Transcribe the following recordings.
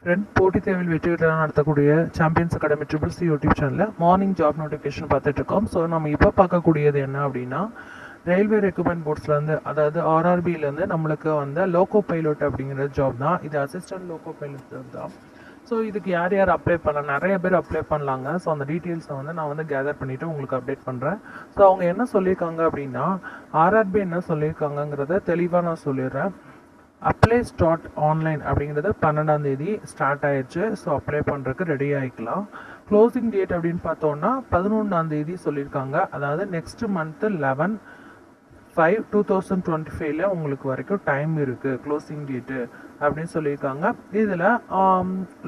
Friend போட்டித் தேர்வில் வெற்றி பெற்ற நடத்தக்கூடிய champions academy triple C YouTube சேனலில் மார்னிங் ஜாப் நோட்டிஃபிகேஷன் பார்த்துட்ருக்கோம். ஸோ நம்ம இப்போ பார்க்கக்கூடியது என்ன அப்படின்னா, ரயில்வே ரெக்ரூட்மெண்ட் போர்ட்ஸ்லேருந்து, அதாவது ஆர்ஆர்பியிலேருந்து நம்மளுக்கு வந்து லோக்கோ பைலட் அப்படிங்கிற ஜாப் தான். இது அசிஸ்டன்ட் லோக்கோ பைலட் ஜாப் தான். ஸோ இதுக்கு யார் யார் அப்ளை பண்ணலாம், நிறைய பேர் அப்ளை பண்ணலாங்க. ஸோ அந்த டீட்டெயில்ஸை வந்து நான் வந்து கேதர் பண்ணிவிட்டு உங்களுக்கு அப்டேட் பண்ணுறேன். ஸோ அவங்க என்ன சொல்லியிருக்காங்க அப்படின்னா, ஆர்ஆர்பி என்ன சொல்லியிருக்காங்கங்கிறத தெளிவாக நான் சொல்லிடுறேன். அப்ளை ஸ்டார்ட் ஆன்லைன் அப்படிங்கிறது 12ஆம் தேதி ஸ்டார்ட் ஆயிடுச்சு. ஸோ அப்ளை பண்ணுறதுக்கு ரெடி ஆகிக்கலாம். க்ளோசிங் டேட் அப்படின்னு பார்த்தோன்னா 11ஆம் தேதி சொல்லியிருக்காங்க. அதாவது நெக்ஸ்ட் மந்த்து 11/5/2025 உங்களுக்கு வரைக்கும் டைம் இருக்குது க்ளோசிங் டேட்டு அப்படின்னு சொல்லியிருக்காங்க. இதில்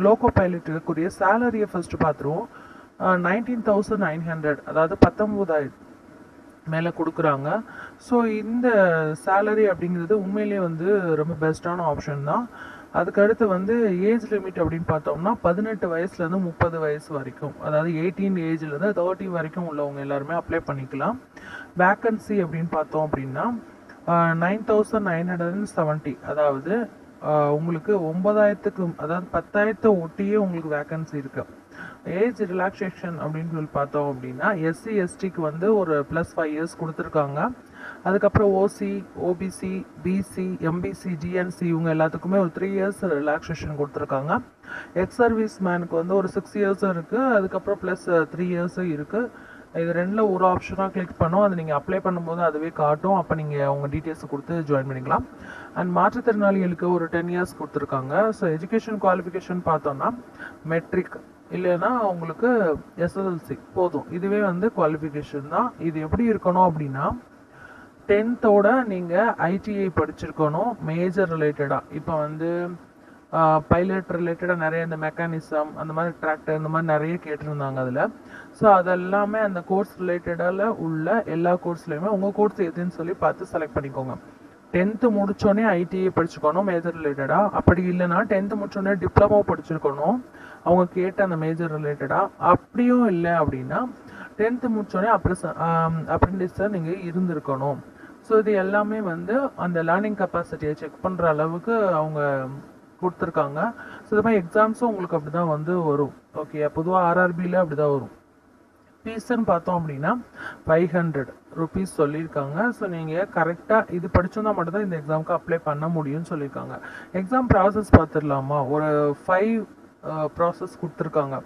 லோக்கோ பைலட்டுக்குரிய சேலரியை ஃபஸ்ட்டு பார்த்துருவோம். 19,900, அதாவது 19,000 மேலே கொடுக்குறாங்க. ஸோ இந்த சேலரி அப்படிங்கிறது உண்மையிலே வந்து ரொம்ப பெஸ்ட்டான ஆப்ஷன் தான். அதுக்கடுத்து வந்து ஏஜ் லிமிட் அப்படின்னு பார்த்தோம்னா 18 வயசுலேருந்து 30 வயசு வரைக்கும், அதாவது 18 ஏஜ்லேருந்து 30 வரைக்கும் உள்ளவங்க எல்லாருமே அப்ளை பண்ணிக்கலாம். வேக்கன்சி அப்படின்னு பார்த்தோம் அப்படின்னா 9,970, அதாவது உங்களுக்கு 9,000க்கு, அதாவது 10,000 ஒட்டியே உங்களுக்கு வேக்கன்சி இருக்குது. ஏஜ் ரிலாக்ஸேஷன் அப்படின்னு சொல்லி பார்த்தோம் அப்படின்னா எஸ்சி எஸ்டிக்கு வந்து ஒரு +5 இயர்ஸ் கொடுத்துருக்காங்க. அதுக்கப்புறம் ஓசி, ஓபிசி, பிசி, எம்பிசி, ஜிஎன்சி இவங்க எல்லாத்துக்குமே ஒரு 3 இயர்ஸ் ரிலாக்ஸேஷன் கொடுத்துருக்காங்க. எக்ஸ் சர்வீஸ் மேனுக்கு வந்து ஒரு 6 இயர்ஸும் இருக்குது. அதுக்கப்புறம் +3 இயர்ஸும் இருக்குது. இது ரெண்டில் ஒரு ஆப்ஷனாக கிளிக் பண்ணோம். அது நீங்கள் அப்ளை பண்ணும்போது அதுவே காட்டும். அப்போ நீங்கள் உங்கள் டீட்டெயில்ஸ் கொடுத்து ஜாயின் பண்ணிக்கலாம். அண்ட் மாற்றுத்திறனாளிகளுக்கு ஒரு 10 இயர்ஸ் கொடுத்துருக்காங்க. ஸோ எஜுகேஷன் குவாலிஃபிகேஷன் பார்த்தோன்னா மெட்ரிக் இல்லைன்னா உங்களுக்கு எஸ்எஸ்எல்சி போதும். இதுவே வந்து குவாலிஃபிகேஷன் தான். இது எப்படி இருக்கணும் அப்படின்னா 10th நீங்கள் ஐடிஐ படிச்சிருக்கணும் மேஜர் ரிலேட்டடாக. இப்போ வந்து பைலட் ரிலேட்டடாக நிறைய இந்த மெக்கானிசம், அந்த மாதிரி டிராக்டர், இந்த மாதிரி நிறைய கேட்டிருந்தாங்க அதில். ஸோ அதெல்லாமே அந்த கோர்ஸ் ரிலேட்டடால் உள்ள எல்லா கோர்ஸ்லையுமே உங்கள் கோர்ஸ் எதுன்னு சொல்லி பார்த்து செலக்ட் பண்ணிக்கோங்க. 10th முடித்தோடனே ஐடிஐ படிச்சுக்கணும் மேஜர் ரிலேட்டடாக. அப்படி இல்லைன்னா 10th முடிச்சோடனே டிப்ளமோ படிச்சிருக்கணும் அவங்க கேட்ட அந்த மேஜர் ரிலேட்டடாக. அப்படியும் இல்லை அப்படின்னா 10th முடிச்சோடனே அப்ரெண்டிஸாக நீங்கள் இருந்திருக்கணும். ஸோ இது எல்லாமே வந்து அந்த லேர்னிங் கெப்பாசிட்டியை செக் பண்ணுற அளவுக்கு அவங்க கொடுத்துருக்காங்க. ஸோ இது மாதிரி எக்ஸாம்ஸும் உங்களுக்கு அப்படி தான் வந்து வரும். ஓகே, பொதுவாக ஆர்ஆர்பியில் அப்படி தான் வரும். ஃபீஸ்ன்னு பார்த்தோம் அப்படின்னா 500 rupees சொல்லியிருக்காங்க. ஸோ நீங்கள் கரெக்டாக இது படிச்சிருந்தா மட்டும்தான் இந்த எக்ஸாமுக்கு அப்ளை பண்ண முடியும்னு சொல்லியிருக்காங்க. எக்ஸாம் ப்ராசஸ் பார்த்துடலாமா? ஒரு 5 ப்ராசஸ் கொடுத்துருக்காங்க.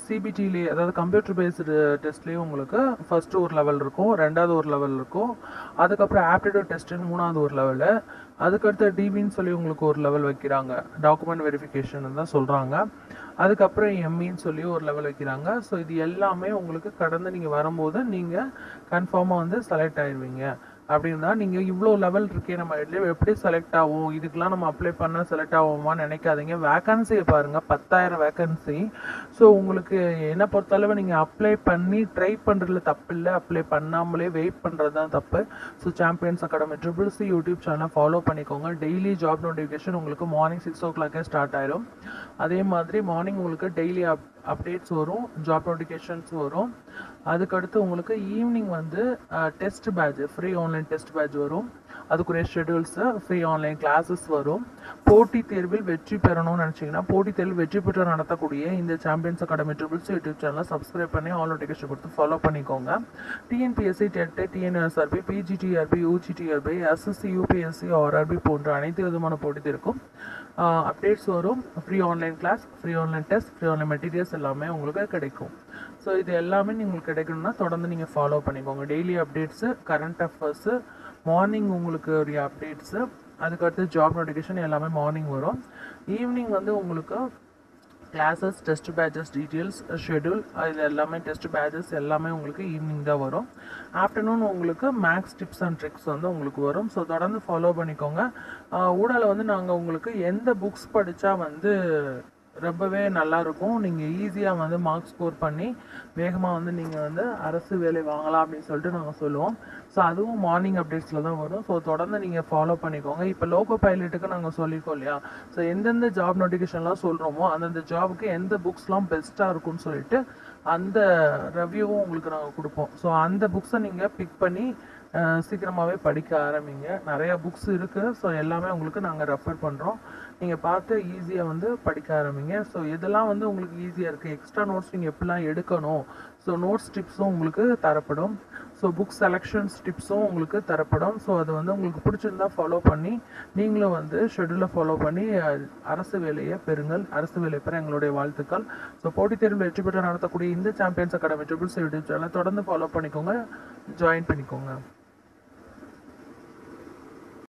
சிபிடிலேயே, அதாவது கம்ப்யூட்டர் பேஸ்டு டெஸ்ட்லேயும் உங்களுக்கு ஃபஸ்ட்டு ஒரு லெவல் இருக்கும், ரெண்டாவது ஒரு லெவல் இருக்கும், அதுக்கப்புறம் ஆப்டிடியூட் டெஸ்ட்டுன்னு மூணாவது ஒரு லெவலு, அதுக்கடுத்து டிபின்னு சொல்லி உங்களுக்கு ஒரு லெவல் வைக்கிறாங்க, டாக்குமெண்ட் வெரிஃபிகேஷன் தான் சொல்கிறாங்க. அதுக்கப்புறம் எம்இன்னு சொல்லி ஒரு லெவல் வைக்கிறாங்க. ஸோ இது எல்லாமே உங்களுக்கு கடந்து நீங்கள் வரும்போது நீங்கள் கன்ஃபார்மாக வந்து செலக்ட் ஆயிடுவீங்க. அப்படின்னா நீங்கள் இவ்வளோ லெவல் இருக்கே, நம்ம எப்படி செலக்ட் ஆகும், இதுக்கெலாம் நம்ம அப்ளை பண்ணால் செலக்ட் ஆகுமான்னு நினைக்காதீங்க. வேக்கன்சியை பாருங்கள், 10,000 வேக்கன்சி. ஸோ உங்களுக்கு என்ன பொறுத்தளவு நீங்கள் அப்ளை பண்ணி ட்ரை பண்ணுறதுல தப்பு இல்லை, அப்ளை பண்ணாமலே வெயிட் பண்ணுறது தான் தப்பு. So champions academy triple C YouTube சேனலை ஃபாலோ பண்ணிக்கோங்க. டெய்லி ஜாப் நோட்டிஃபிகேஷன் உங்களுக்கு மார்னிங் 6 o'clock ஸ்டார்ட் ஆயிடும். அதே மாதிரி மார்னிங் உங்களுக்கு டெய்லி அப்டேட்ஸ் வரும், ஜாப் நோட்டிஃபிகேஷன்ஸ் வரும். அதுக்கடுத்து உங்களுக்கு ஈவினிங் வந்து test batch, free online test batch வரும். அதுக்குரிய ஷெடியூல்ஸு, ஃப்ரீ ஆன்லைன் கிளாஸஸ் வரும். போட்டித் தேர்வில் வெற்றி பெறணும்னு நினச்சிங்கன்னா போட்டித் தேர்வில் வெற்றி பெற்று நடத்தக்கூடிய இந்த champions academy triple C YouTube சேனலை சப்ஸ்கிரைப் பண்ணி ஆல் நோட்டிஃபிகேஷன் கொடுத்து ஃபாலோ பண்ணிக்கோங்க. TNPSC, TET, TNSRB, PGTRB, UGTRB, SSC, UPSC, RRB போன்ற அனைத்து விதமான போட்டித் தேர்வுக்கும் அப்டேட்ஸ் வரும். Free online class, free online test, free online materials எல்லாமே உங்களுக்கு கிடைக்கும். ஸோ இது எல்லாமே உங்களுக்கு கிடைக்கணும்னா தொடர்ந்து நீங்கள் ஃபாலோ பண்ணிக்கோங்க. Daily updates, current affairs, morning உங்களுக்கு ஒரு அப்டேட்ஸு, அதுக்கடுத்து ஜாப் நோட்டிஃபிகேஷன் எல்லாமே மார்னிங் வரும். ஈவினிங் வந்து உங்களுக்கு classes, test patches details, schedule, இது எல்லாமே டெஸ்ட் பேட்சஸ் எல்லாமே உங்களுக்கு ஈவினிங் தான் வரும். ஆஃப்டர்நூன் உங்களுக்கு மேக்ஸ் டிப்ஸ் அண்ட் ட்ரிக்ஸ் வந்து உங்களுக்கு வரும். ஸோ தொடர்ந்து ஃபாலோ பண்ணிக்கோங்க. ஊடால வந்து நாங்கள் உங்களுக்கு எந்த புக்ஸ் படித்தா வந்து ரொம்பவே நல்லாயிருக்கும், நீங்கள் ஈஸியாக வந்து மார்க் ஸ்கோர் பண்ணி வேகமாக வந்து நீங்கள் வந்து அரசு வேலை வாங்கலாம் அப்படின்னு சொல்லிட்டு நாங்கள் சொல்லுவோம். ஸோ அதுவும் மார்னிங் அப்டேட்ஸில் தான் வரும். ஸோ தொடர்ந்து நீங்கள் ஃபாலோ பண்ணிக்கோங்க. இப்போ லோக்கோ பைலட்டுக்கு நாங்கள் சொல்லியிருக்கோம் இல்லையா? ஸோ எந்தெந்த ஜாப் நோட்டிஃபிகேஷன்லாம் சொல்கிறோமோ அந்தந்த ஜாபுக்கு எந்த புக்ஸ்லாம் பெஸ்ட்டாக இருக்கும்னு சொல்லிட்டு அந்த ரிவ்யூவும் உங்களுக்கு நாங்கள் கொடுப்போம். ஸோ அந்த புக்ஸை நீங்கள் பிக் பண்ணி சீக்கிரமாகவே படிக்க ஆரம்பிங்க. நிறையா புக்ஸ் இருக்குது. ஸோ எல்லாமே உங்களுக்கு நாங்கள் ரெஃபர் பண்ணுறோம். நீங்கள் பார்த்து ஈஸியாக வந்து படிக்க ஆரம்பிங்க. ஸோ இதெல்லாம் வந்து உங்களுக்கு ஈஸியாக இருக்குது. எக்ஸ்ட்ரா நோட்ஸ் நீங்கள் எப்படிலாம் எடுக்கணும், ஸோ நோட்ஸ் டிப்ஸும் உங்களுக்கு தரப்படும். ஸோ புக் செலெக்ஷன்ஸ் டிப்ஸும் உங்களுக்கு தரப்படும். ஸோ அது வந்து உங்களுக்கு பிடிச்சிருந்தா ஃபாலோ பண்ணி நீங்களும் வந்து ஷெட்யூலை ஃபாலோ பண்ணி அரசு வேலையை பெறுங்கள். அரசு வேலை பெற எங்களுடைய வாழ்த்துக்கள். ஸோ போட்டித் தேர்வில் வெற்றி பெற்று நடத்தக்கூடிய இந்த சாம்பியன்ஸ் அகாடமி ட்ரிபிள்ஸ் யூடியூப் சேனலை தொடர்ந்து ஃபாலோ பண்ணிக்கோங்க, ஜாயின் பண்ணிக்கோங்க.